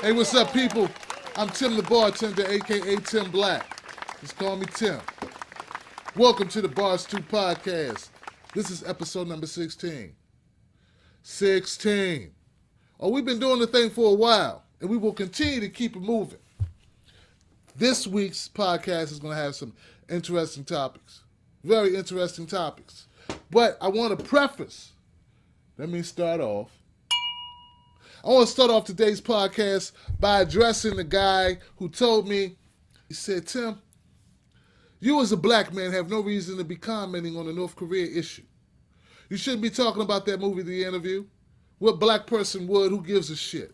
Hey, what's up, people? I'm Tim the Bartender, aka Tim Black. Just call me Tim. Welcome to the Bars 2 podcast. This is episode number 16. 16. Oh, we've been doing the thing for a while, and we will continue to keep it moving. This week's podcast is going to have some interesting topics. Very interesting topics. But I want to preface. Let me start off. I want to start off today's podcast by addressing the guy who told me, he said, Tim, you as a black man have no reason to be commenting on the North Korea issue. You shouldn't be talking about that movie, The Interview. What black person would? Who gives a shit?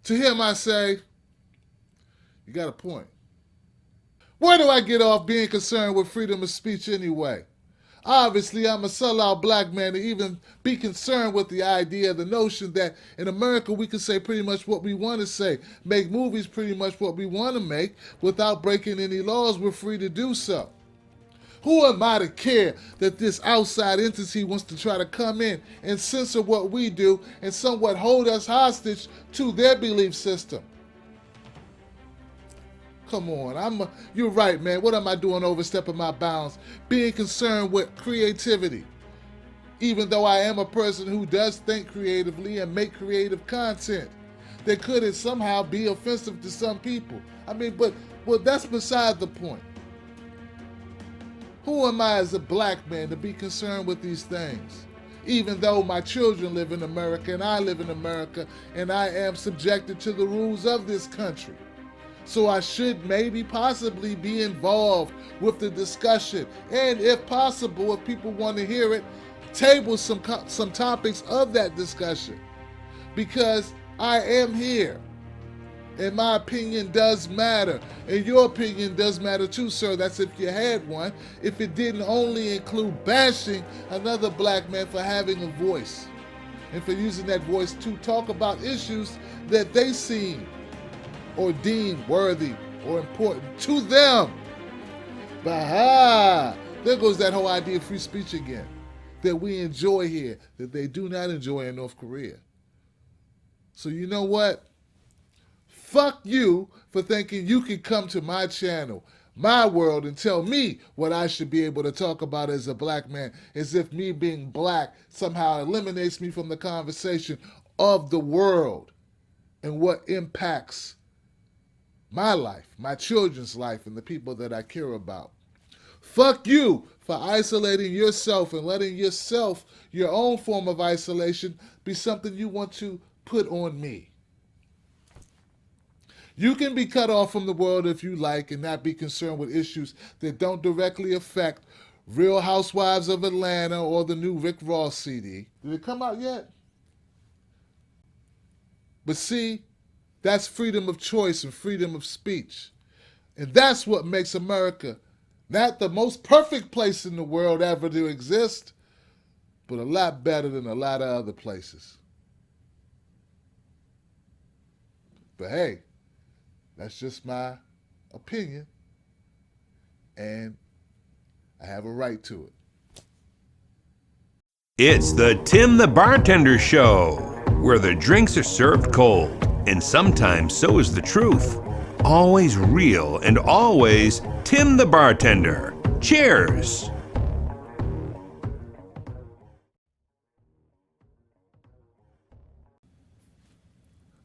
To him, I say, you got a point. Where do I get off being concerned with freedom of speech anyway? Obviously, I'm a sellout black man to even be concerned with the idea, the notion that in America we can say pretty much what we want to say, make movies pretty much what we want to make without breaking any laws. We're free to do so. Who am I to care that this outside entity wants to try to come in and censor what we do and somewhat hold us hostage to their belief system? Come on, you're right, man. What am I doing overstepping my bounds? Being concerned with creativity. Even though I am a person who does think creatively and make creative content that could somehow be offensive to some people. But that's beside the point. Who am I as a black man to be concerned with these things? Even though my children live in America and I live in America and I am subjected to the rules of this country. So I should possibly be involved with the discussion. And if possible, if people want to hear it, table some topics of that discussion. Because I am here. And my opinion does matter. And your opinion does matter too, sir. That's if you had one. If it didn't only include bashing another black man for having a voice. And for using that voice to talk about issues that they seem or deemed worthy or important to them. Bah! There goes that whole idea of free speech again. That we enjoy here, that they do not enjoy in North Korea. So you know what? Fuck you for thinking you can come to my channel, my world, and tell me what I should be able to talk about as a black man, as if me being black somehow eliminates me from the conversation of the world and what impacts my life, my children's life, and the people that I care about. Fuck you for isolating yourself and letting yourself, your own form of isolation, be something you want to put on me. You can be cut off from the world if you like and not be concerned with issues that don't directly affect Real Housewives of Atlanta or the new Rick Ross CD. Did it come out yet? But see, that's freedom of choice and freedom of speech. And that's what makes America not the most perfect place in the world ever to exist, but a lot better than a lot of other places. But hey, that's just my opinion, and I have a right to it. It's the Tim the Bartender Show, where the drinks are served cold, and sometimes so is the truth. Always real and always Tim the Bartender. Cheers!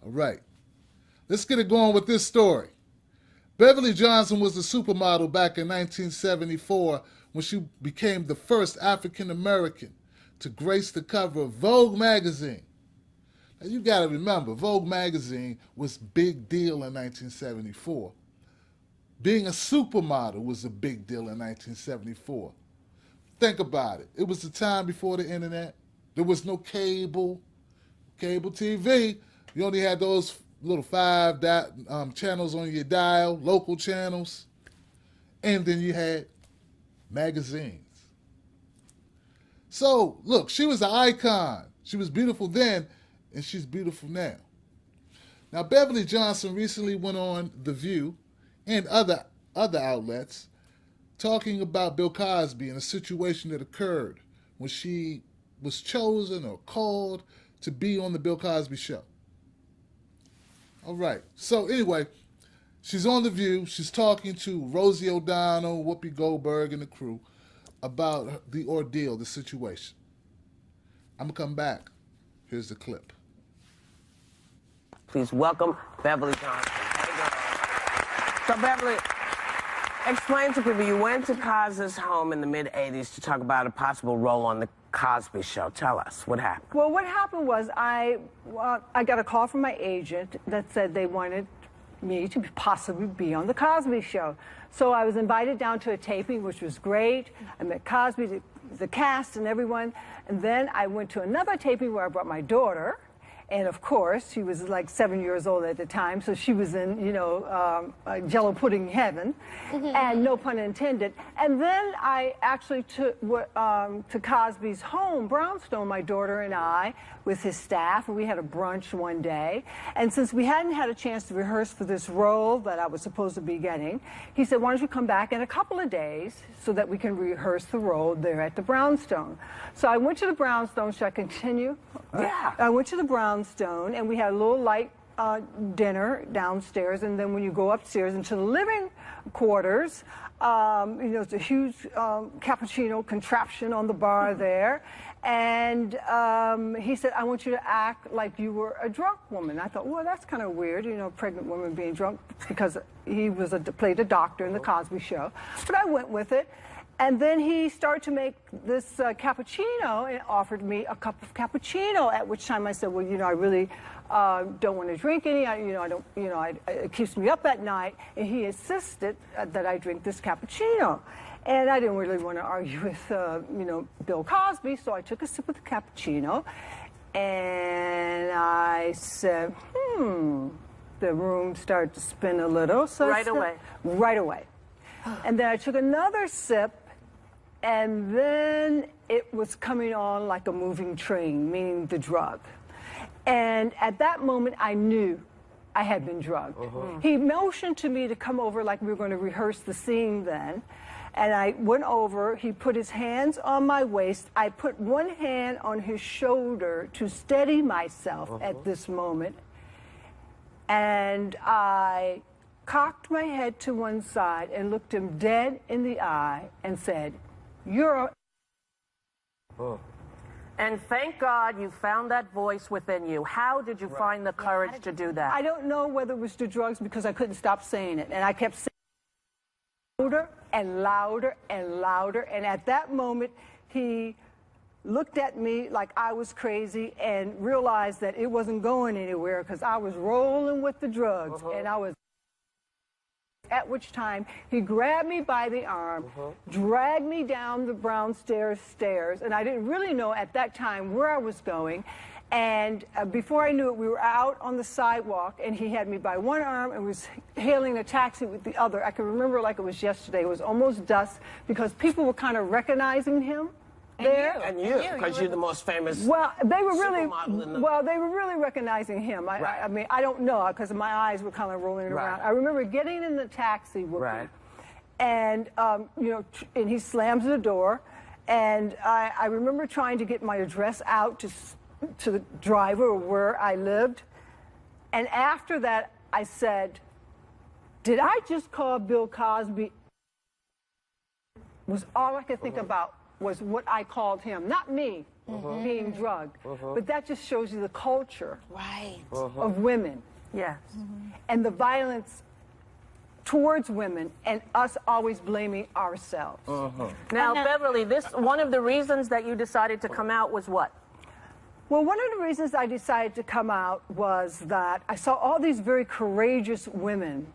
All right, let's get it going with this story. Beverly Johnson was a supermodel back in 1974 when she became the first African American to grace the cover of Vogue magazine. Now you gotta remember, Vogue magazine was big deal in 1974. Being a supermodel was a big deal in 1974. Think about it. It was the time before the internet. There was no cable TV. You only had those little 5 channels on your dial, local channels. And then you had magazines. So, look, she was an icon. She was beautiful then, and she's beautiful now. Now, Beverly Johnson recently went on The View and other outlets talking about Bill Cosby and a situation that occurred when she was chosen or called to be on the Bill Cosby show. All right. So anyway, she's on The View. She's talking to Rosie O'Donnell, Whoopi Goldberg, and the crew about the ordeal, the situation. I'm going to come back. Here's the clip. Please welcome Beverly Johnson. So, Beverly, explain to people, you went to Cosby's home in the mid-'80s to talk about a possible role on The Cosby Show. Tell us, what happened? Well, what happened was I got a call from my agent that said they wanted me to possibly be on The Cosby Show. So I was invited down to a taping, which was great. I met Cosby, the cast and everyone. And then I went to another taping where I brought my daughter. And of course, she was like 7 years old at the time, so she was in, you know, Jello pudding heaven, and no pun intended. And then I actually took to Cosby's home, Brownstone, my daughter and I, with his staff, and we had a brunch one day. And since we hadn't had a chance to rehearse for this role that I was supposed to be getting, he said, why don't you come back in a couple of days so that we can rehearse the role there at the Brownstone. So I went to the Brownstone. Should I continue? Yeah. I went to the Brownstone, and we had a little light dinner downstairs, and then when you go upstairs into the living quarters, you know, it's a huge cappuccino contraption on the bar there, and he said, I want you to act like you were a drunk woman. I thought, well, that's kind of weird, you know, pregnant woman being drunk, because he was played a doctor in the Cosby Show, but I went with it. And then he started to make this cappuccino and offered me a cup of cappuccino, at which time I said, well, you know, I really don't want to drink any. It keeps me up at night. And he insisted that I drink this cappuccino. And I didn't really want to argue with, you know, Bill Cosby, so I took a sip of the cappuccino. And I said, the room started to spin a little. So Right away. Right away. And then I took another sip, and then it was coming on like a moving train, meaning the drug. And at that moment, I knew I had been drugged. He motioned to me to come over like we were going to rehearse the scene then. And I went over, he put his hands on my waist. I put one hand on his shoulder to steady myself at this moment. And I cocked my head to one side and looked him dead in the eye and said, you're a... And thank God you found that voice within you. How did you find the courage to do that? I don't know whether it was the drugs, because I couldn't stop saying it. And I kept saying louder and louder and louder. And at that moment, he looked at me like I was crazy and realized that it wasn't going anywhere, because I was rolling with the drugs. And I was... At which time, he grabbed me by the arm, dragged me down the brownstairs stairs, and I didn't really know at that time where I was going. And before I knew it, we were out on the sidewalk, and he had me by one arm and was hailing a taxi with the other. I can remember like it was yesterday. It was almost dusk, because people were kind of recognizing him. And you, because you're the most famous. Well, they were really supermodel in the... they were really recognizing him. I mean, I don't know, because my eyes were kind of rolling around. I remember getting in the taxi with him, and you know, and he slams the door, and I remember trying to get my address out to the driver where I lived, and after that, I said, "Did I just call Bill Cosby?" Was all I could think about. Was what I called him, not me being drugged, but that just shows you the culture of women, and the violence towards women, and us always blaming ourselves. Now, Beverly, one of the reasons that you decided to come out was what? Well, one of the reasons I decided to come out was that I saw all these very courageous women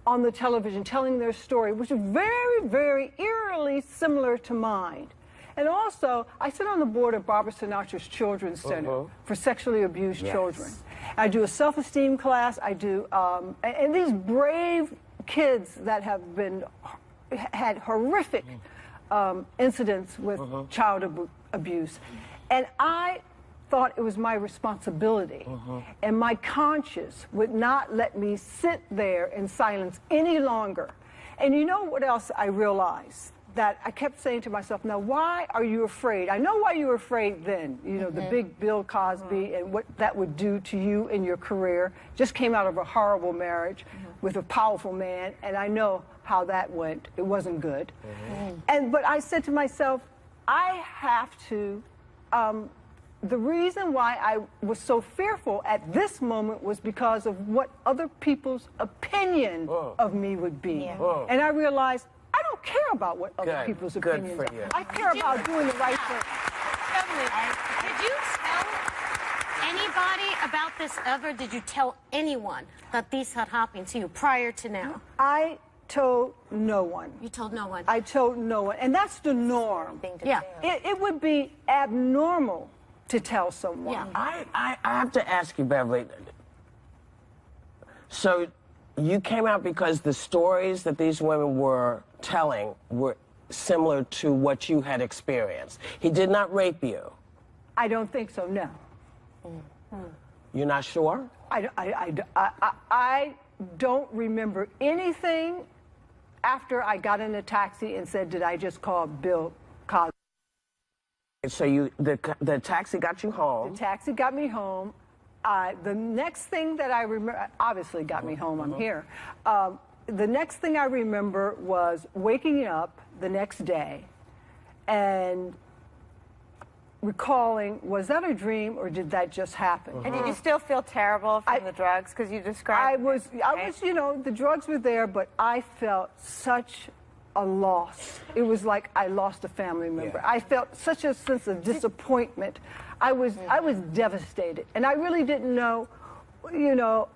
on the television telling their story, which is very, very eerily similar to mine. And also, I sit on the board of Barbara Sinatra's Children's Center for sexually abused children. I do a self-esteem class. I do, and these brave kids that have had horrific incidents with child abuse. And I thought it was my responsibility, and my conscience would not let me sit there in silence any longer. And you know what else I realized? that I kept saying to myself, now why are you afraid? I know why you were afraid then, you know, the big Bill Cosby and what that would do to you in your career. Just came out of a horrible marriage with a powerful man, and I know how that went. It wasn't good. But I said to myself, I have to, the reason why I was so fearful at this moment was because of what other people's opinion of me would be. And I realized, I don't care about what other people's opinions are. I care about doing the right thing. Did you tell anybody about this ever? Did you tell anyone that this had happened to you prior to now? I told no one. You told no one? I told no one. And that's the norm. Yeah. It would be abnormal to tell someone. Yeah. I have to ask you, Beverly. So you came out because the stories that these women were telling were similar to what you had experienced. He did not rape you. I don't think so, no. You're not sure? I don't remember anything after I got in a taxi and said, did I just call Bill Cosby? So the taxi got you home. The taxi got me home. The next thing that I remember, obviously got me home, I'm here. The next thing I remember was waking up the next day and recalling, was that a dream or did that just happen? And did you still feel terrible from the drugs? Because you described I was, you know, the drugs were there, but I felt such a loss. It was like I lost a family member. I felt such a sense of disappointment. I was devastated, and I really didn't know, you know,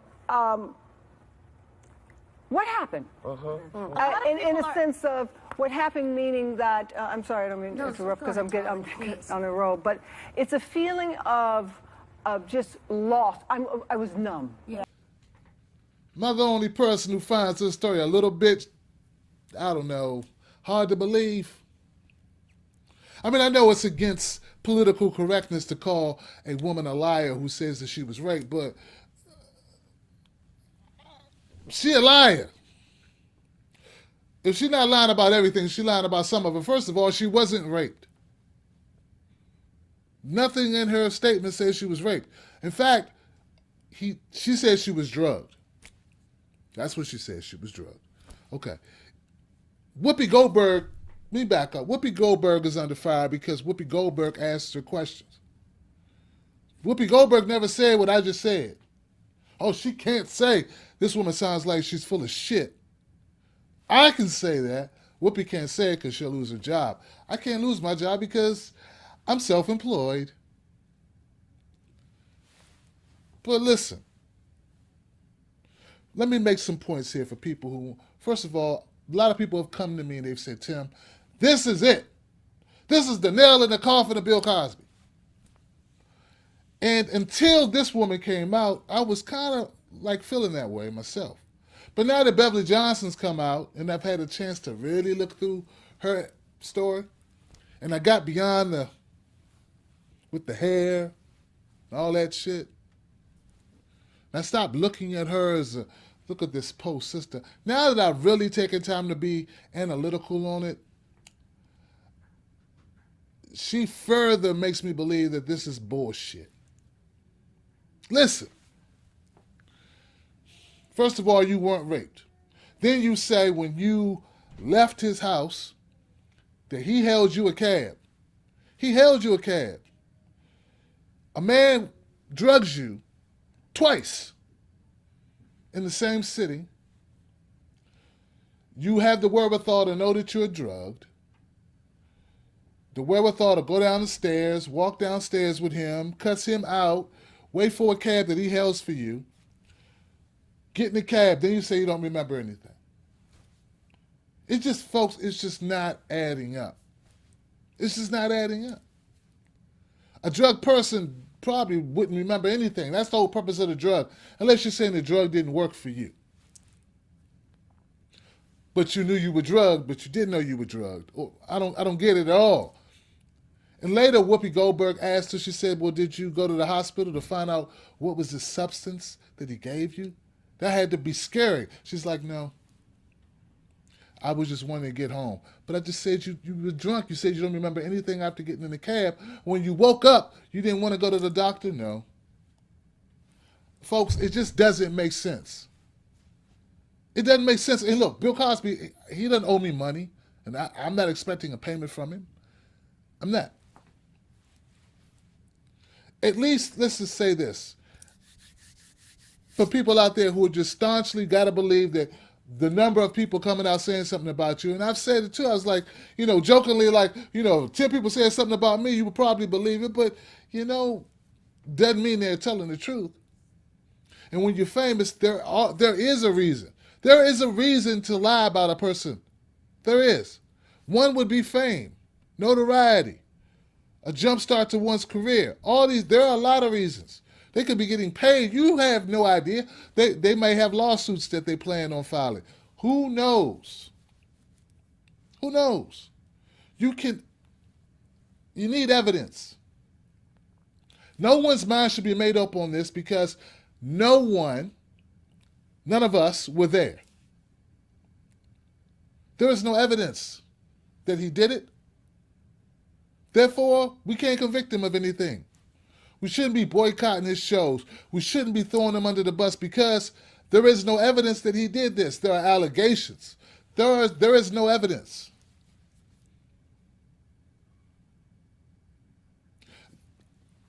what happened. In a sense of what happened, meaning that I'm sorry, I don't mean to interrupt because I'm on a roll, but it's a feeling of just loss. I was numb. Am I the only person who finds this story a little bit, I don't know, hard to believe? I mean, I know it's against political correctness to call a woman a liar who says that she was raped, but she a liar. If she's not lying about everything, she's lying about some of it. First of all, she wasn't raped. Nothing in her statement says she was raped. In fact, she said she was drugged. That's what she said, she was drugged. Okay. Whoopi Goldberg, let me back up. Whoopi Goldberg is under fire because Whoopi Goldberg asked her questions. Whoopi Goldberg never said what I just said. Oh, she can't say, this woman sounds like she's full of shit. I can say that. Whoopi can't say it because she'll lose her job. I can't lose my job because I'm self-employed. But listen, let me make some points here for people who, first of all, a lot of people have come to me and they've said, Tim, this is it. This is the nail in the coffin of Bill Cosby. And until this woman came out, I was kind of like feeling that way myself. But now that Beverly Johnson's come out and I've had a chance to really look through her story, and I got beyond with the hair and all that shit, and I stopped looking at her as look at this post sister. Now that I've really taken time to be analytical on it, she further makes me believe that this is bullshit. Listen. First of all, you weren't raped. Then you say when you left his house that he held you a cab. He held you a cab. A man drugs you twice in the same city. You have the wherewithal to know that you're drugged. The wherewithal to go down the stairs, walk downstairs with him, cuts him out, wait for a cab that he hails for you. Get in the cab, then you say you don't remember anything. It's just, folks, it's just not adding up. It's just not adding up. A drug person probably wouldn't remember anything. That's the whole purpose of the drug, unless you're saying the drug didn't work for you. But you knew you were drugged, but you didn't know you were drugged. I don't get it at all. And later, Whoopi Goldberg asked her, she said, well, did you go to the hospital to find out what was the substance that he gave you? That had to be scary. She's like, no. I was just wanting to get home. But I just said you were drunk. You said you don't remember anything after getting in the cab. When you woke up, you didn't want to go to the doctor? No. Folks, it just doesn't make sense. It doesn't make sense. And look, Bill Cosby, he doesn't owe me money. And I'm not expecting a payment from him. I'm not. At least, let's just say this. For people out there who are just staunchly got to believe that the number of people coming out saying something about you, and I've said it too, I was like, jokingly, like, 10 people saying something about me, you would probably believe it, but, doesn't mean they're telling the truth. And when you're famous, there is a reason. There is a reason to lie about a person. There is. One would be fame, notoriety, a jump start to one's career. There are a lot of reasons. They could be getting paid. You have no idea. They may have lawsuits that they plan on filing. Who knows? Who knows? You need evidence. No one's mind should be made up on this because none of us were there. There is no evidence that he did it. Therefore, we can't convict him of anything. We shouldn't be boycotting his shows. We shouldn't be throwing him under the bus because there is no evidence that he did this. There are allegations. There is no evidence.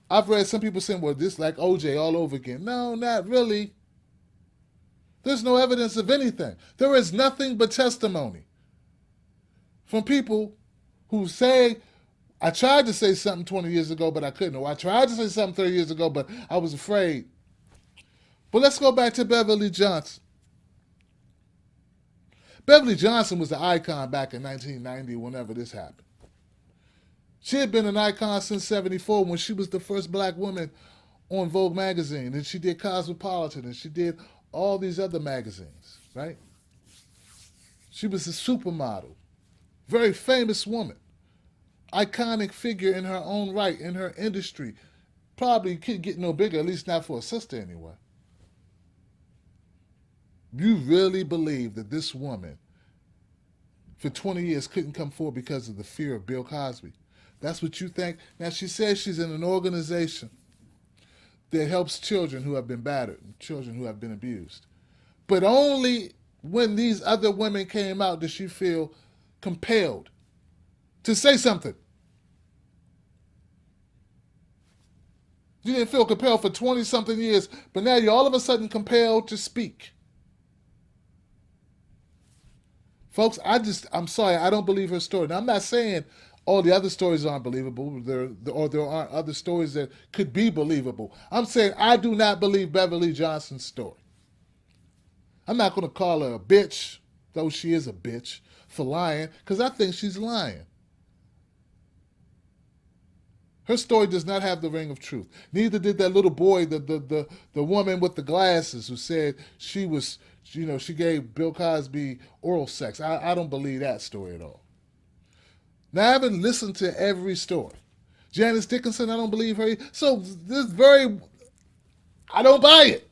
I've read some people saying, well, this is like OJ all over again. No, not really. There's no evidence of anything. There is nothing but testimony from people who say, I tried to say something 20 years ago, but I couldn't. Or I tried to say something 30 years ago, but I was afraid. But let's go back to Beverly Johnson. Beverly Johnson was the icon back in 1990 whenever this happened. She had been an icon since 74 when she was the first black woman on Vogue magazine. And she did Cosmopolitan and she did all these other magazines, right? She was a supermodel. Very famous woman. Iconic figure in her own right, in her industry. Probably could get no bigger, at least not for a sister anyway. You really believe that this woman for 20 years couldn't come forward because of the fear of Bill Cosby? That's what you think? Now, she says she's in an organization that helps children who have been battered, children who have been abused. But only when these other women came out did she feel compelled to say something. You didn't feel compelled for 20-something years, but now you're all of a sudden compelled to speak. Folks, I'm sorry, I don't believe her story. Now, I'm not saying all the other stories aren't believable, or there aren't other stories that could be believable. I'm saying I do not believe Beverly Johnson's story. I'm not going to call her a bitch, though she is a bitch, for lying, because I think she's lying. Her story does not have the ring of truth. Neither did that little boy, the woman with the glasses who said she was, she gave Bill Cosby oral sex. I don't believe that story at all. Now, I haven't listened to every story. Janice Dickinson, I don't believe her. So I don't buy it.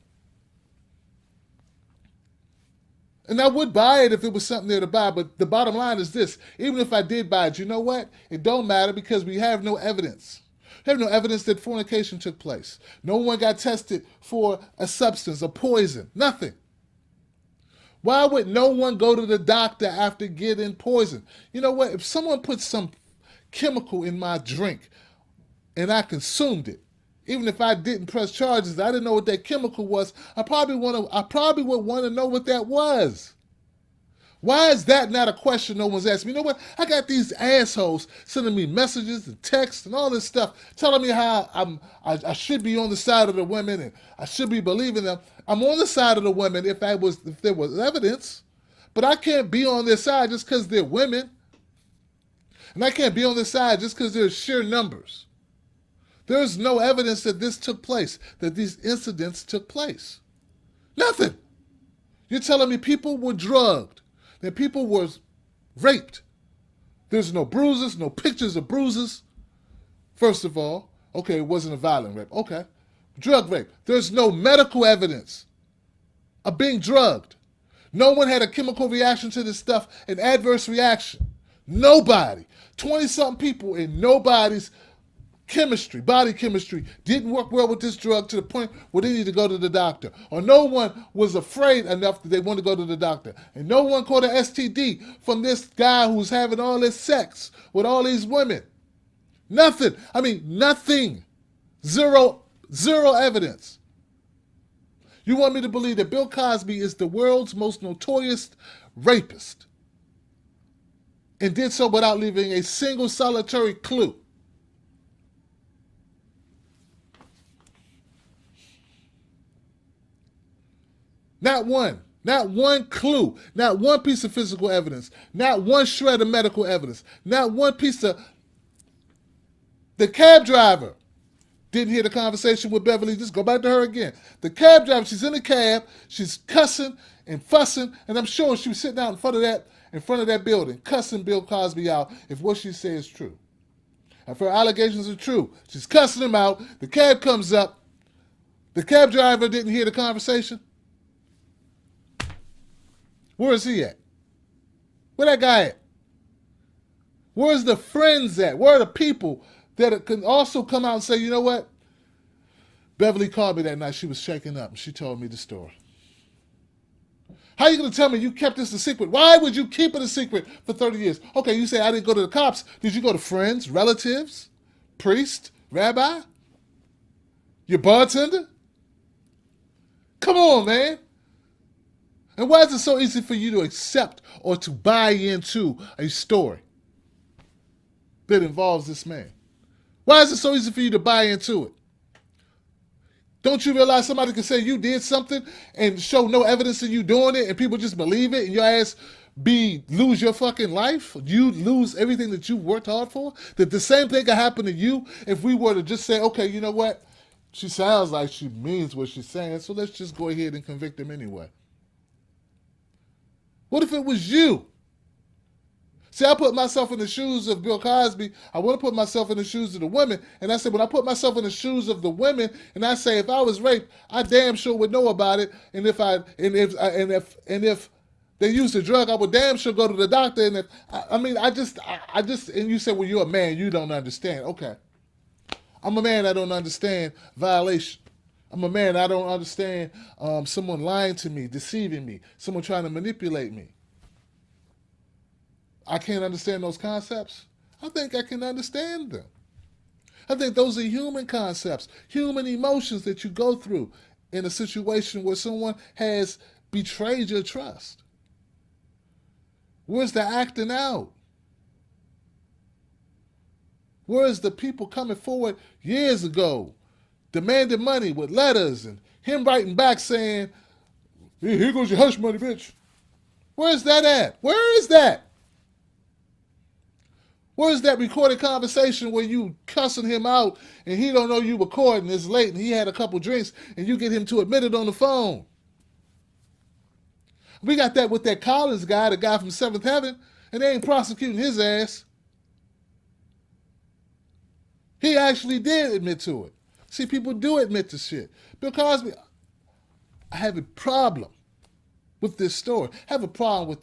And I would buy it if it was something there to buy, but the bottom line is this. Even if I did buy it, you know what? It don't matter because we have no evidence. We have no evidence that fornication took place. No one got tested for a substance, a poison, nothing. Why would no one go to the doctor after getting poison? You know what? If someone put some chemical in my drink and I consumed it, even if I didn't press charges, I didn't know what that chemical was, I probably would want to know what that was. Why is that not a question no one's asking me? You know what? I got these assholes sending me messages and texts and all this stuff, telling me how I should be on the side of the women and I should be believing them. I'm on the side of the women if there was evidence, but I can't be on their side just because they're women. And I can't be on their side just because there's sheer numbers. There's no evidence that this took place, that these incidents took place. Nothing. You're telling me people were drugged, that people were raped. There's no bruises, no pictures of bruises. First of all, okay, it wasn't a violent rape. Okay. Drug rape. There's no medical evidence of being drugged. No one had a chemical reaction to this stuff, an adverse reaction. Nobody. 20-something people and nobody's body chemistry, didn't work well with this drug to the point where they need to go to the doctor. Or no one was afraid enough that they want to go to the doctor. And no one caught an STD from this guy who's having all this sex with all these women. Nothing. I mean, nothing. Zero evidence. You want me to believe that Bill Cosby is the world's most notorious rapist and did so without leaving a single solitary clue? Not one clue, not one piece of physical evidence, not one shred of medical evidence, not one piece of... The cab driver didn't hear the conversation with Beverly. Just go back to her again. The cab driver, she's in the cab, she's cussing and fussing, and I'm sure she was sitting out in front of that building, cussing Bill Cosby out if what she says is true. If her allegations are true, she's cussing him out, the cab comes up, the cab driver didn't hear the conversation. Where is he at? Where that guy at? Where's the friends at? Where are the people that can also come out and say, you know what? Beverly called me that night. She was shaking up and she told me the story. How are you going to tell me you kept this a secret? Why would you keep it a secret for 30 years? Okay, you say I didn't go to the cops. Did you go to friends, relatives, priest, rabbi? Your bartender? Come on, man. And why is it so easy for you to accept or to buy into a story that involves this man? Why is it so easy for you to buy into it? Don't you realize somebody can say you did something and show no evidence of you doing it and people just believe it and your ass lose your fucking life? You lose everything that you worked hard for? That the same thing could happen to you if we were to just say, okay, you know what? She sounds like she means what she's saying, so let's just go ahead and convict him anyway. What if it was you? See, I put myself in the shoes of Bill Cosby. I want to put myself in the shoes of the women. And I said, when I put myself in the shoes of the women, and I say, if I was raped, I damn sure would know about it. And if they used a drug, I would damn sure go to the doctor. And and you say, well, you're a man, you don't understand. Okay. I'm a man, I don't understand violation. I'm a man, I don't understand someone lying to me, deceiving me, someone trying to manipulate me. I can't understand those concepts. I think I can understand them. I think those are human concepts, human emotions that you go through in a situation where someone has betrayed your trust. Where's the acting out? Where's the people coming forward years ago, demanding money with letters and him writing back saying, here goes your hush money, bitch. Where's that at? Where is that? Where's that recorded conversation where you cussing him out and he don't know you recording, it's late and he had a couple drinks and you get him to admit it on the phone? We got that with that Collins guy, the guy from Seventh Heaven, and they ain't prosecuting his ass. He actually did admit to it. See, people do admit to shit. Bill Cosby, I have a problem with this story. I have a problem with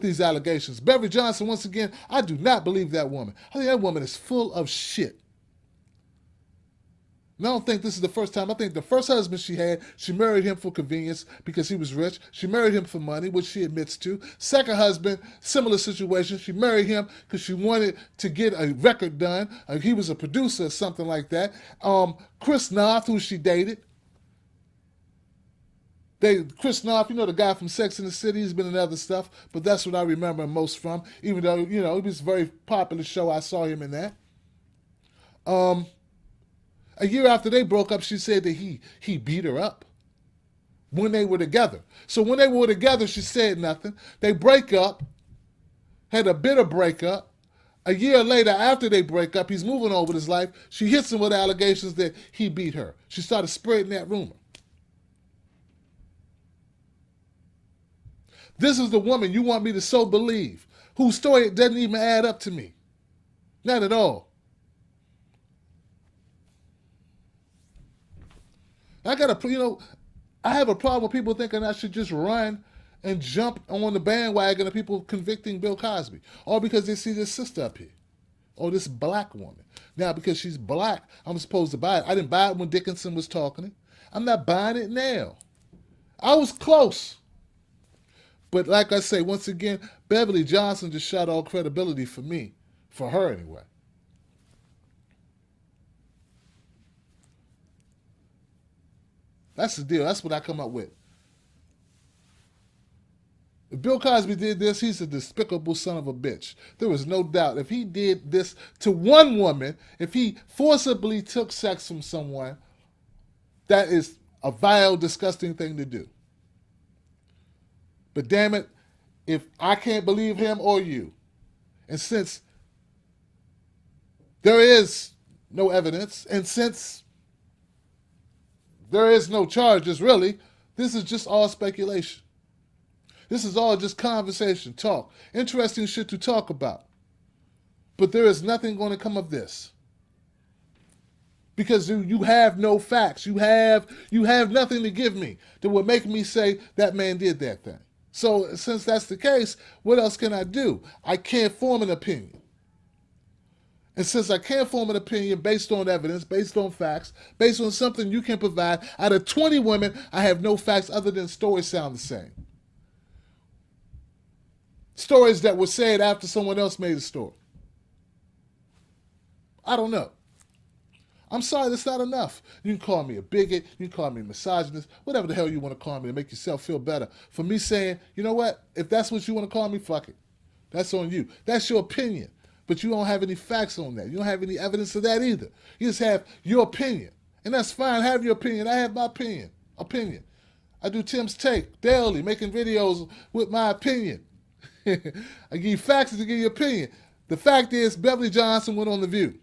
these allegations. Beverly Johnson, once again, I do not believe that woman. I think that woman is full of shit. And I don't think this is the first time. I think the first husband she had, she married him for convenience because he was rich. She married him for money, which she admits to. Second husband, similar situation. She married him because she wanted to get a record done. He was a producer or something like that. Chris Noth, who she dated. Chris Noth, you know, the guy from Sex and the City, he's been in other stuff, but that's what I remember him most from, even though, you know, it was a very popular show. I saw him in that. A year after they broke up, she said that he beat her up when they were together. So when they were together, she said nothing. They break up, had a bitter breakup. A year later, after they break up, he's moving on with his life. She hits him with allegations that he beat her. She started spreading that rumor. This is the woman you want me to so believe, whose story doesn't even add up to me. Not at all. I gotta, I have a problem with people thinking I should just run and jump on the bandwagon of people convicting Bill Cosby, all because they see this sister up here, or this black woman. Now, because she's black, I'm supposed to buy it. I didn't buy it when Dickinson was talking it. I'm not buying it now. I was close. But like I say, once again, Beverly Johnson just shot all credibility for me, for her anyway. That's the deal. That's what I come up with. If Bill Cosby did this, he's a despicable son of a bitch. There was no doubt. If he did this to one woman, if he forcibly took sex from someone, that is a vile, disgusting thing to do. But damn it, if I can't believe him or you, and since there is no evidence, and since there is no charges really, this is just all speculation. This is all just conversation, talk, interesting shit to talk about. But there is nothing going to come of this. Because you have no facts. You have nothing to give me that would make me say that man did that thing. So since that's the case, what else can I do? I can't form an opinion. And since I can't form an opinion based on evidence, based on facts, based on something you can provide, out of 20 women, I have no facts other than stories sound the same. Stories that were said after someone else made a story. I don't know. I'm sorry, that's not enough. You can call me a bigot, you can call me a misogynist, whatever the hell you want to call me to make yourself feel better. For me saying, you know what, if that's what you want to call me, fuck it. That's on you. That's your opinion. But you don't have any facts on that. You don't have any evidence of that either. You just have your opinion. And that's fine, have your opinion. I have my opinion. I do Tim's Take daily, making videos with my opinion. I give you facts to give you opinion. The fact is, Beverly Johnson went on The View.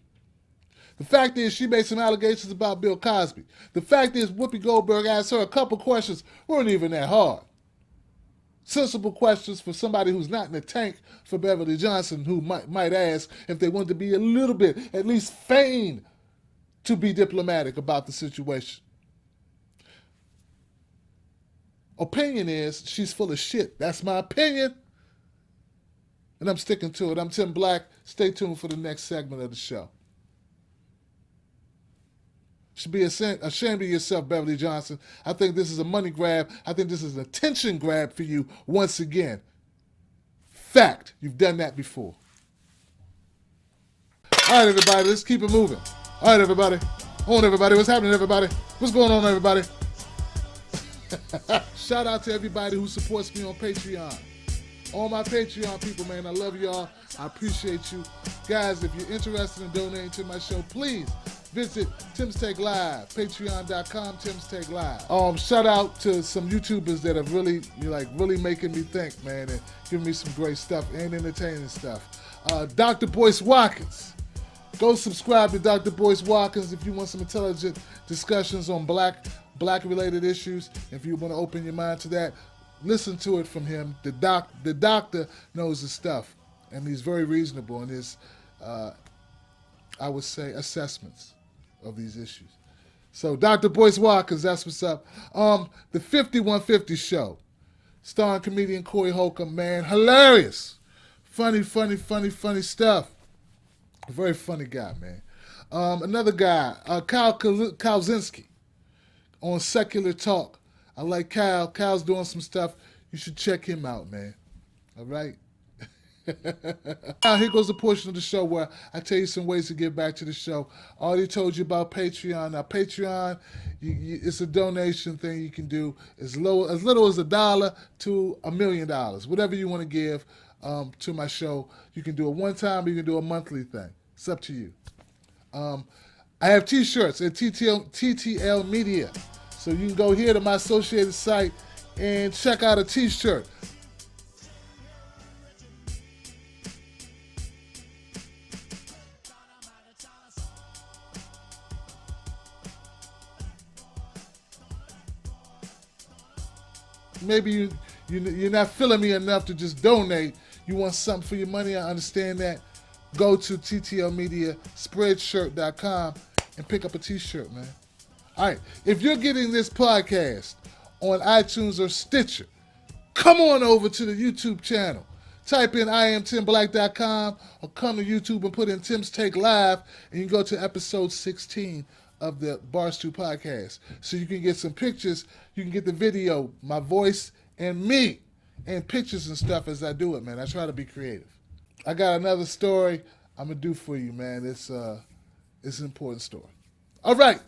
The fact is, she made some allegations about Bill Cosby. The fact is, Whoopi Goldberg asked her a couple questions, weren't even that hard. Sensible questions for somebody who's not in the tank for Beverly Johnson, who might ask if they wanted to be a little bit, at least feign to be diplomatic about the situation. Opinion is, she's full of shit. That's my opinion. And I'm sticking to it. I'm Tim Black. Stay tuned for the next segment of the show. Should be ashamed of yourself, Beverly Johnson. I think this is a money grab. I think this is an attention grab for you once again. Fact, you've done that before. All right, everybody, let's keep it moving. All right, everybody. On, everybody. What's happening, everybody? What's going on, everybody? Shout out to everybody who supports me on Patreon. All my Patreon people, man, I love y'all. I appreciate you. Guys, if you're interested in donating to my show, please visit Tim's Take Live, patreon.com, Tim's Take Live. Shout out to some YouTubers that have really making me think, man, and giving me some great stuff and entertaining stuff. Dr. Boyce Watkins. Go subscribe to Dr. Boyce Watkins if you want some intelligent discussions on black-related issues. If you want to open your mind to that, listen to it from him. The doctor knows his stuff, and he's very reasonable in his, I would say, assessments of these issues. So Dr. Boyce Watkins, that's what's up. The 5150 Show, starring comedian Corey Holcomb, man, hilarious. Funny stuff. A very funny guy, man. Another guy, Kyle Kauzinski, on Secular Talk. I like Kyle. Kyle's doing some stuff. You should check him out, man. All right? Now, here goes the portion of the show where I tell you some ways to get back to the show. I already told you about Patreon. Now, Patreon, it's a donation thing you can do as little as $1 to $1 million. Whatever you want to give to my show. You can do it one time or you can do a monthly thing. It's up to you. I have T-shirts at TTL Media. So you can go here to my associated site and check out a T-shirt. Maybe you're not feeling me enough to just donate. You want something for your money, I understand that. Go to TTL Media, spreadshirt.com and pick up a T-shirt, man. All right, if you're getting this podcast on iTunes or Stitcher. Come on over to the YouTube channel. Type in IamTimBlack.com or come to YouTube and put in Tim's Take Live, and you can go to episode 16 of the Barstool podcast. So you can get some pictures, you can get the video, my voice, and me, and pictures and stuff as I do it, man. I try to be creative. I got another story I'm going to do for you, man. It's an important story. All right.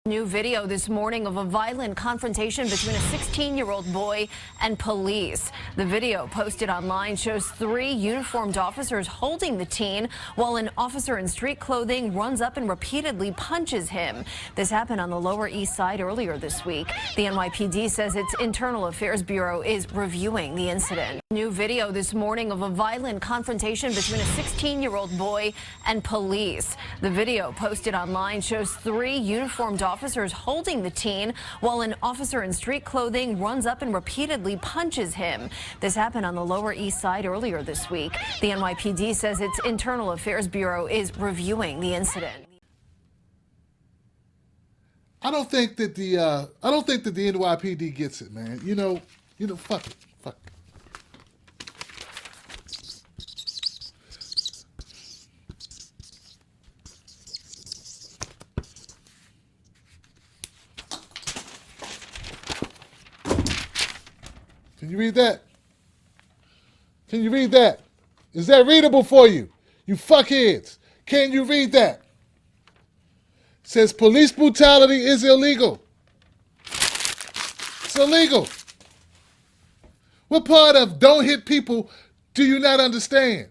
New video this morning of a violent confrontation between a 16-year-old boy and police. The video posted online shows 3 uniformed officers holding the teen while an officer in street clothing runs up and repeatedly punches him. This happened on the Lower East Side earlier this week. The NYPD says its Internal Affairs Bureau is reviewing the incident. New video this morning of a violent confrontation between a 16-year-old boy and police. The video posted online shows 3 uniformed officers holding the teen while an officer in street clothing runs up and repeatedly punches him. This happened on the Lower East Side earlier this week. The NYPD says its Internal Affairs Bureau is reviewing the incident. I don't think that the NYPD gets it, man. You know, fuck it. Can you read that? Can you read that? Is that readable for you? You fuckheads. Can you read that? It says police brutality is illegal. It's illegal. What part of don't hit people do you not understand?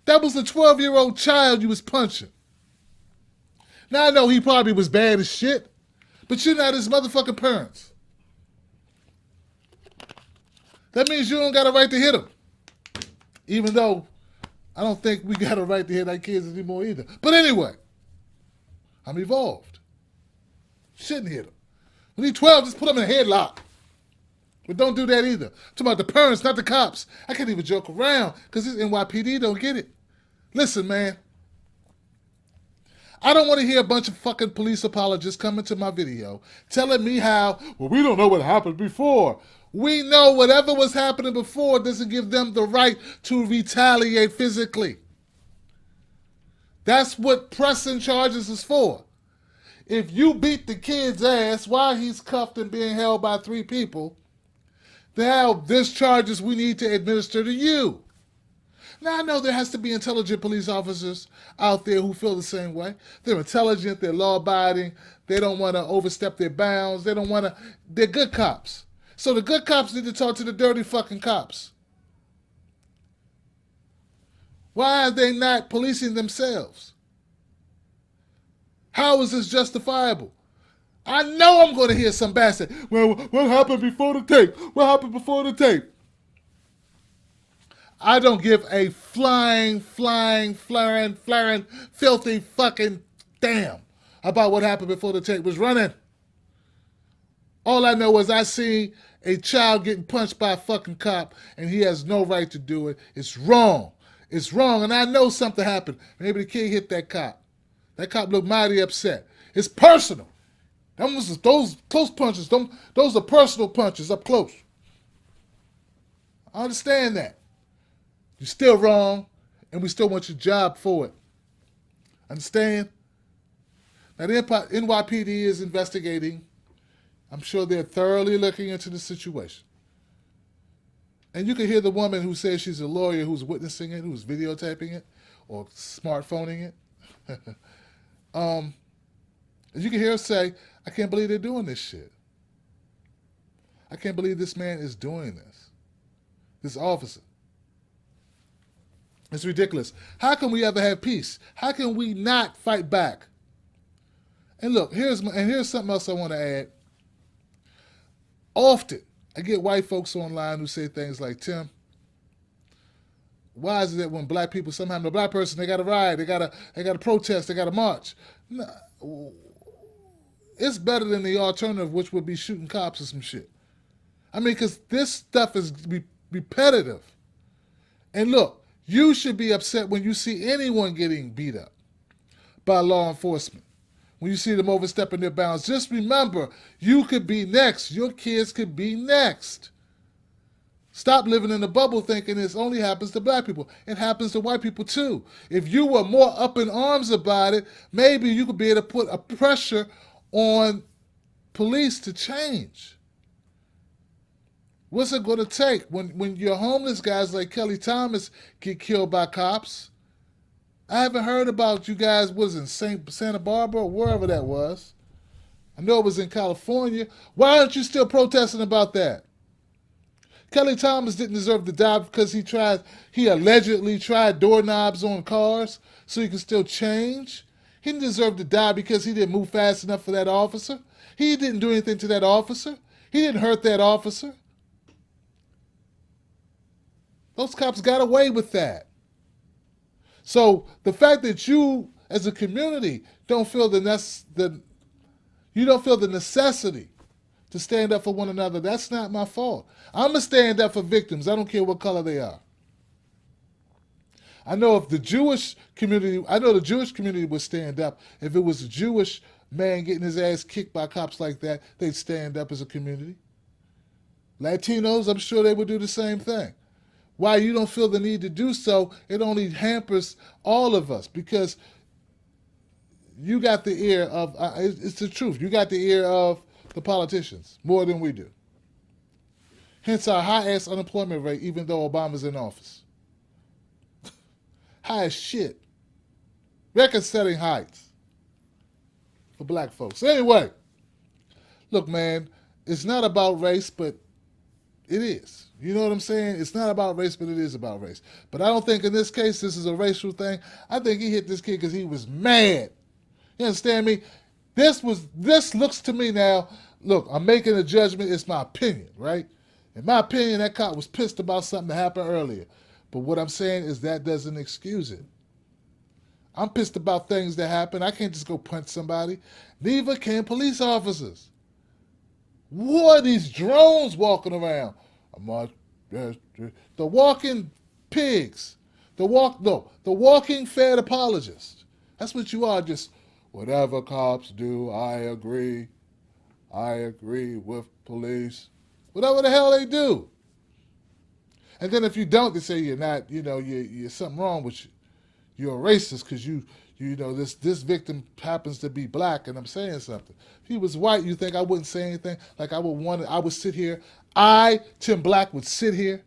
That was a 12-year-old child you was punching. Now I know he probably was bad as shit, but you're not his motherfucking parents. That means you don't got a right to hit him. Even though I don't think we got a right to hit our kids anymore either. But anyway, I'm evolved. Shouldn't hit him. When he's 12, just put him in a headlock. But don't do that either. I'm talking about the parents, not the cops. I can't even joke around because this NYPD don't get it. Listen, man. I don't want to hear a bunch of fucking police apologists coming to my video telling me how, well, we don't know what happened before. We know whatever was happening before doesn't give them the right to retaliate physically. That's what pressing charges is for. If you beat the kid's ass while he's cuffed and being held by 3 people, now there's charges we need to administer to you. Now I know there has to be intelligent police officers out there who feel the same way. They're intelligent, they're law-abiding, they don't want to overstep their bounds, they're good cops. So the good cops need to talk to the dirty fucking cops. Why are they not policing themselves? How is this justifiable? I know I'm going to hear some bastard. Well, what happened before the tape? What happened before the tape? I don't give a flying, flaring, filthy fucking damn about what happened before the tape was running. All I know is I see a child getting punched by a fucking cop and he has no right to do it. It's wrong. It's wrong. And I know something happened. Maybe the kid hit that cop. That cop looked mighty upset. It's personal. Those close punches, those are personal punches up close. I understand that. You're still wrong, and we still want your job for it. Understand? Now, the NYPD is investigating. I'm sure they're thoroughly looking into the situation. And you can hear the woman who says she's a lawyer who's witnessing it, who's videotaping it, or smartphoning it. You can hear her say, I can't believe they're doing this shit. I can't believe this man is doing this. This officer. It's ridiculous. How can we ever have peace? How can we not fight back? And look, here's something else I want to add. Often, I get white folks online who say things like, Tim, why is it that when black people, somehow the black person, they got to riot, they got to protest, they got to march? No, it's better than the alternative, which would be shooting cops or some shit. I mean, because this stuff is repetitive. And look, you should be upset when you see anyone getting beat up by law enforcement, when you see them overstepping their bounds. Just remember, you could be next. Your kids could be next. Stop living in a bubble thinking this only happens to black people. It happens to white people too. If you were more up in arms about it, maybe you could be able to put a pressure on police to change. What's it going to take when your homeless guys like Kelly Thomas get killed by cops? I haven't heard about you guys, was in Santa Barbara or wherever that was. I know it was in California. Why aren't you still protesting about that? Kelly Thomas didn't deserve to die because he allegedly tried doorknobs on cars so he could still change. He didn't deserve to die because he didn't move fast enough for that officer. He didn't do anything to that officer. He didn't hurt that officer. Those cops got away with that. So the fact that you, as a community, don't feel the necessity to stand up for one another, that's not my fault. I'm gonna stand up for victims. I don't care what color they are. I know the Jewish community would stand up. If it was a Jewish man getting his ass kicked by cops like that, they'd stand up as a community. Latinos, I'm sure they would do the same thing. Why you don't feel the need to do so, it only hampers all of us because you got the ear of, it's the truth, you got the ear of the politicians more than we do. Hence our high-ass unemployment rate even though Obama's in office. High as shit. Record-setting heights for black folks. Anyway, look, man, it's not about race, but it is. You know what I'm saying? It's not about race, but it is about race. But I don't think in this case this is a racial thing. I think he hit this kid because he was mad. You understand me? This looks to me now, look, I'm making a judgment. It's my opinion, right? In my opinion, that cop was pissed about something that happened earlier. But what I'm saying is that doesn't excuse it. I'm pissed about things that happen. I can't just go punch somebody. Neither can police officers. What are these drones walking around? The walking pigs. The walking fed apologists. That's what you are, just whatever cops do, I agree. I agree with police. Whatever the hell they do. And then if you don't, they say you're not, you're something wrong with you. You're a racist because you know, this victim happens to be black and I'm saying something. If he was white, you think I wouldn't say anything? Like I would sit here, Tim Black, would sit here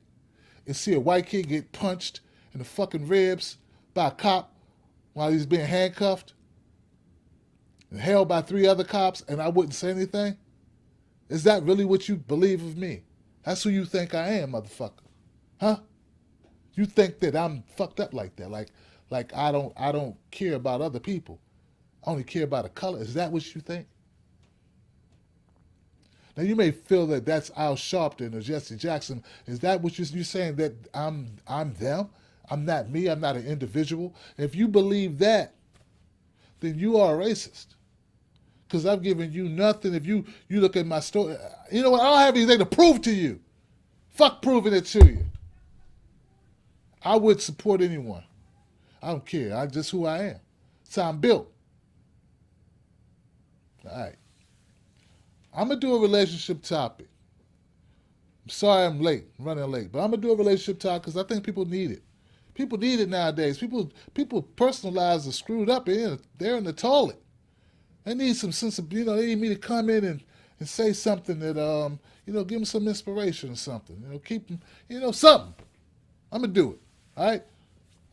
and see a white kid get punched in the fucking ribs by a cop while he's being handcuffed and held by 3 other cops and I wouldn't say anything? Is that really what you believe of me? That's who you think I am, motherfucker. Huh? You think that I'm fucked up like that? Like I don't care about other people. I only care about a color. Is that what you think? Now you may feel that that's Al Sharpton or Jesse Jackson. Is that what you're saying, that I'm them? I'm not me. I'm not an individual. If you believe that, then you are a racist. Because I've given you nothing. If you look at my story, you know what? I don't have anything to prove to you. Fuck proving it to you. I would support anyone. I don't care. I'm just who I am. That's how I'm built. All right. I'm going to do a relationship topic. I'm sorry I'm running late, but I'm going to do a relationship topic because I think people need it. People need it nowadays. People personal lives are screwed up. They're in the toilet. They need some sense of, they need me to come in and say something that, give them some inspiration or something. Keep them, something. I'm going to do it. All right?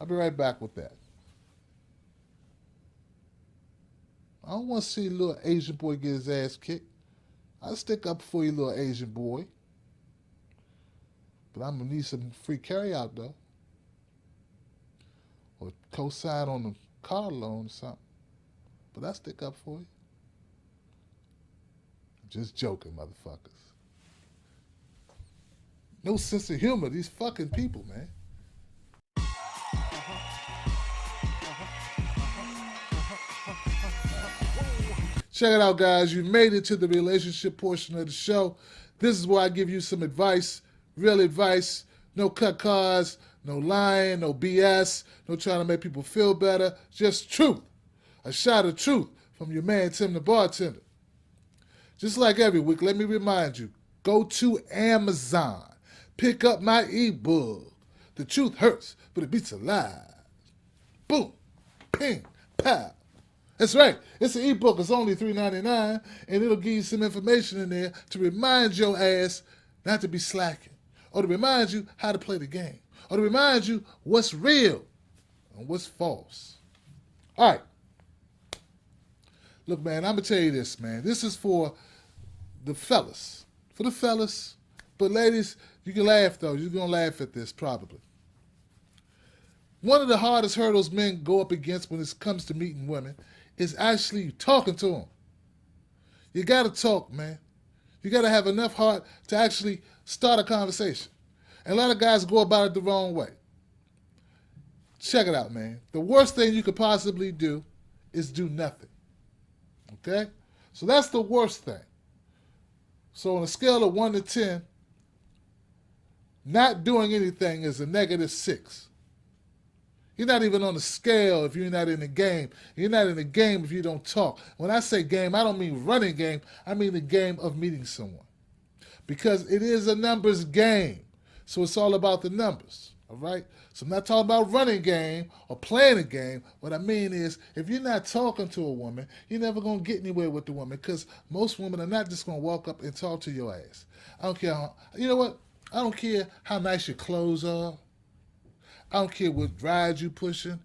I'll be right back with that. I don't want to see a little Asian boy get his ass kicked. I'll stick up for you, little Asian boy. But I'm going to need some free carry-out, though. Or co-sign on the car loan or something. But I'll stick up for you. Just joking, motherfuckers. No sense of humor, these fucking people, man. Check it out, guys. You made it to the relationship portion of the show. This is where I give you some advice, real advice. No cut cards, no lying, no BS, no trying to make people feel better. Just truth. A shot of truth from your man, Tim the Bartender. Just like every week, let me remind you, go to Amazon. Pick up my ebook. The truth hurts, but it beats a lie. Boom, ping, pow. That's right. It's an ebook. It's only $3.99, and it'll give you some information in there to remind your ass not to be slacking, or to remind you how to play the game, or to remind you what's real and what's false. All right. Look, man, I'm going to tell you this, man. This is for the fellas. For the fellas. But ladies, you can laugh, though. You're going to laugh at this, probably. One of the hardest hurdles men go up against when it comes to meeting women is actually talking to them. You got to talk, man. You got to have enough heart to actually start a conversation. And a lot of guys go about it the wrong way. Check it out, man. The worst thing you could possibly do is do nothing. Okay? So that's the worst thing. So on a scale of 1 to 10, not doing anything is a -6. You're not even on the scale if you're not in the game. You're not in the game if you don't talk. When I say game, I don't mean running game. I mean the game of meeting someone. Because it is a numbers game. So it's all about the numbers. All right? So I'm not talking about running game or playing a game. What I mean is, if you're not talking to a woman, you're never going to get anywhere with the woman, because most women are not just going to walk up and talk to your ass. I don't care you know what? I don't care how nice your clothes are. I don't care what rides you pushing.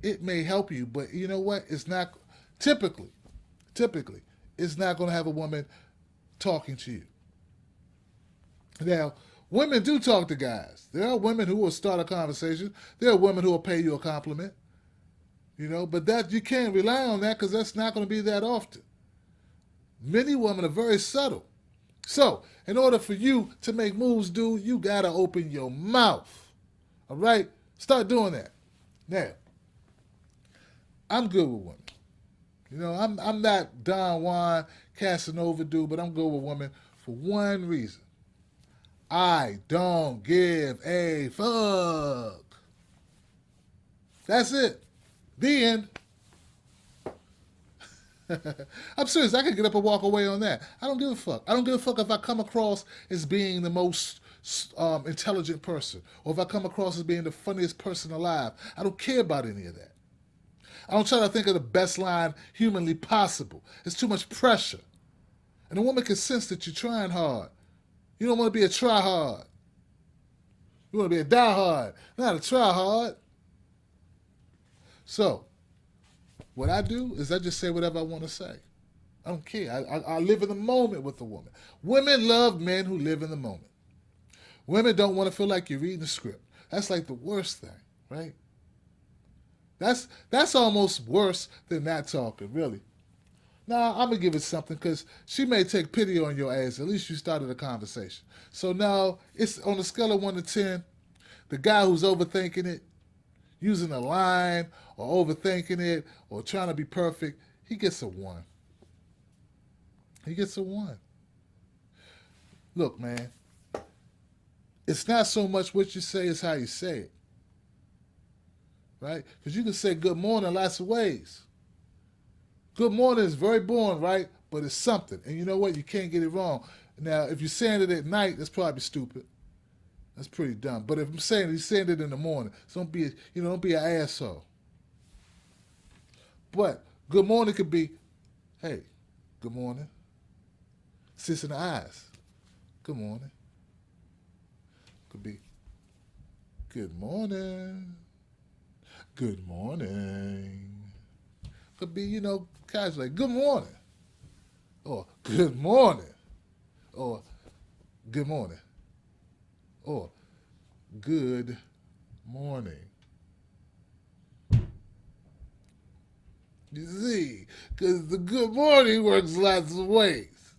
It may help you, but you know what? It's not, typically, it's not going to have a woman talking to you. Now, women do talk to guys. There are women who will start a conversation. There are women who will pay you a compliment. You know, but that you can't rely on that, because that's not going to be that often. Many women are very subtle. So, in order for you to make moves, dude, you got to open your mouth. All right? Start doing that. Now, I'm good with women. You know, I'm not Don Juan Casanova dude, but I'm good with women for one reason. I don't give a fuck. That's it. The end. I'm serious. I can get up and walk away on that. I don't give a fuck. I don't give a fuck if I come across as being the most intelligent person, or if I come across as being the funniest person alive. I don't care about any of that. I don't try to think of the best line humanly possible. It's too much pressure. And a woman can sense that you're trying hard. You don't want to be a try hard. You want to be a die hard, not a try hard. So, what I do is I just say whatever I want to say. I don't care. I live in the moment with the woman. Women love men who live in the moment. Women don't want to feel like you're reading a script. That's like the worst thing, right? That's almost worse than not talking, really. Now, I'm going to give it something, because she may take pity on your ass. At least you started a conversation. So now, it's on a scale of 1 to 10, the guy who's overthinking it, using a line, or overthinking it, or trying to be perfect, he gets a 1. He gets a 1. Look, man, it's not so much what you say, it's how you say it. Right? Because you can say good morning lots of ways. Good morning is very boring, right? But it's something. And you know what? You can't get it wrong. Now, if you're saying it at night, that's probably stupid. That's pretty dumb. But if I'm saying it, you're saying it in the morning. So don't be an asshole. But good morning could be, hey, good morning. Sis in the eyes. Good morning. Could be, good morning. Good morning. Could be, casual, like, good morning. Or good morning. Or good morning. Or good morning. You see, because the good morning works lots of ways.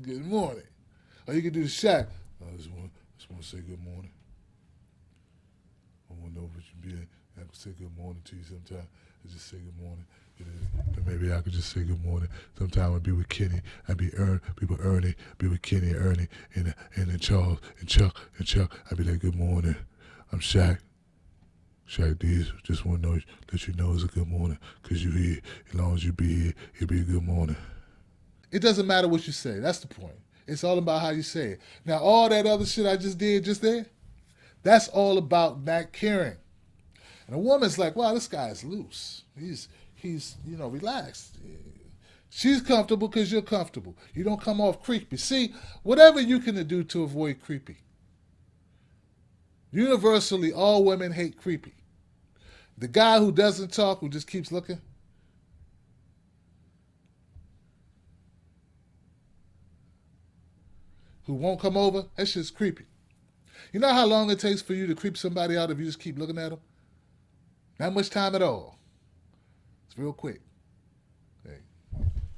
Good morning. Or you can do the shot. I just want to say good morning. I want to know what you be. I can say good morning to you sometime. I just say good morning. And maybe I could just say good morning. Sometime I'd be with Kenny. I'd be with Ernie. Be with Kenny and Ernie and then Charles and Chuck. I'd be like, good morning. I'm Shaq. Shaq D, just want to let you know it's a good morning, because you here. As long as you be here, it'll be a good morning. It doesn't matter what you say. That's the point. It's all about how you say it. Now, all that other shit I just did just there, that's all about not caring. And a woman's like, wow, this guy's loose. He's relaxed. She's comfortable because you're comfortable. You don't come off creepy. See, whatever you can do to avoid creepy. Universally, all women hate creepy. The guy who doesn't talk, who just keeps looking, who won't come over, that shit's creepy. You know how long it takes for you to creep somebody out if you just keep looking at them? Not much time at all. It's real quick. Hey.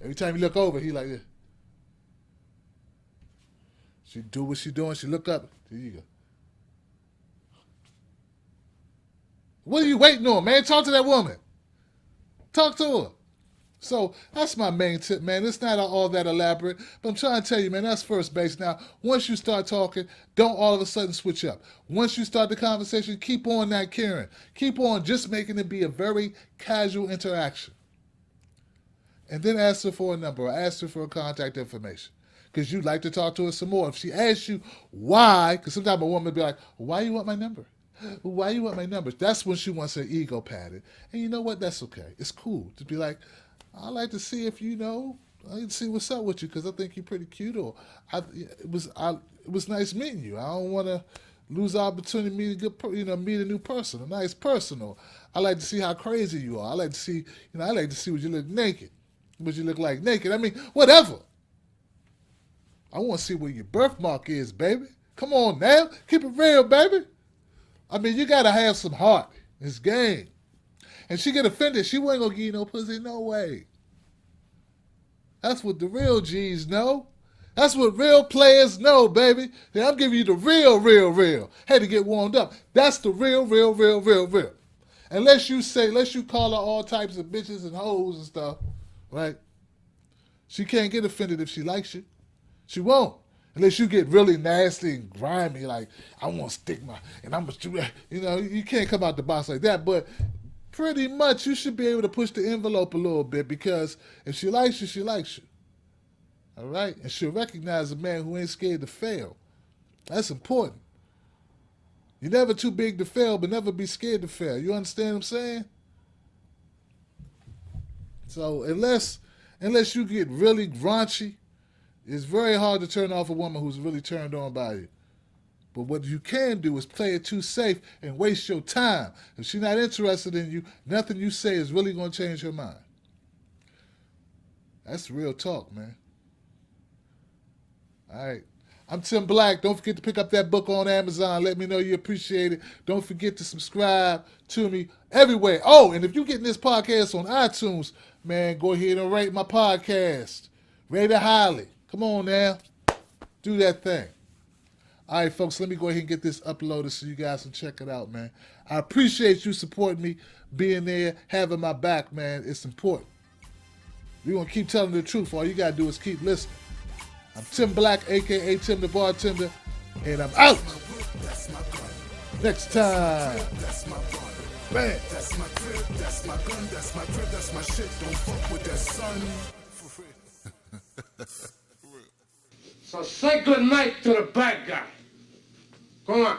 Every time you look over, he like this. She do what she doing, she look up, there you go. What are you waiting on, man? Talk to that woman. Talk to her. So that's my main tip, man. It's not all that elaborate, but I'm trying to tell you, man, that's first base. Now, once you start talking, don't all of a sudden switch up. Once you start the conversation, keep on not caring. Keep on just making it be a very casual interaction. And then ask her for a number or ask her for contact information, because you'd like to talk to her some more. If she asks you why, because sometimes a woman will be like, why you want my number? Why you want my number? That's when she wants her ego padded. And you know what? That's okay. It's cool to be like, I'd like to see if I'd like to see what's up with you, because I think you're pretty cute, or it was nice meeting you. I don't want to lose the opportunity to meet a new person, a nice person, or I like to see how crazy you are. I like to see, what you look naked, what you look like naked. I mean, whatever. I want to see where your birthmark is, baby. Come on now, keep it real, baby. I mean, you got to have some heart. It's game. And she get offended. She wasn't going to give you no pussy, no way. That's what the real G's know. That's what real players know, baby. Then I'm giving you the real. Had to get warmed up. That's the real. Unless you call her all types of bitches and hoes and stuff, right? She can't get offended if she likes you. She won't. Unless you get really nasty and grimy, like, I want to stick and I'm going to, you can't come out the box like that. But pretty much you should be able to push the envelope a little bit, because if she likes you, she likes you. All right? And she'll recognize a man who ain't scared to fail. That's important. You're never too big to fail, but never be scared to fail. You understand what I'm saying? So unless you get really raunchy, it's very hard to turn off a woman who's really turned on by you. But what you can do is play it too safe and waste your time. If she's not interested in you, nothing you say is really going to change her mind. That's real talk, man. All right. I'm Tim Black. Don't forget to pick up that book on Amazon. Let me know you appreciate it. Don't forget to subscribe to me everywhere. Oh, and if you're getting this podcast on iTunes, man, go ahead and rate my podcast. Rate it highly. Come on now. Do that thing. All right, folks, let me go ahead and get this uploaded so you guys can check it out, man. I appreciate you supporting me, being there, having my back, man. It's important. We're going to keep telling the truth. All you got to do is keep listening. I'm Tim Black, a.k.a. Tim the Bartender, and I'm out. Next time. Man. That's my crib, that's my gun, that's my crib, that's my shit. Don't fuck with that son. So say good night to the bad guy. Come on.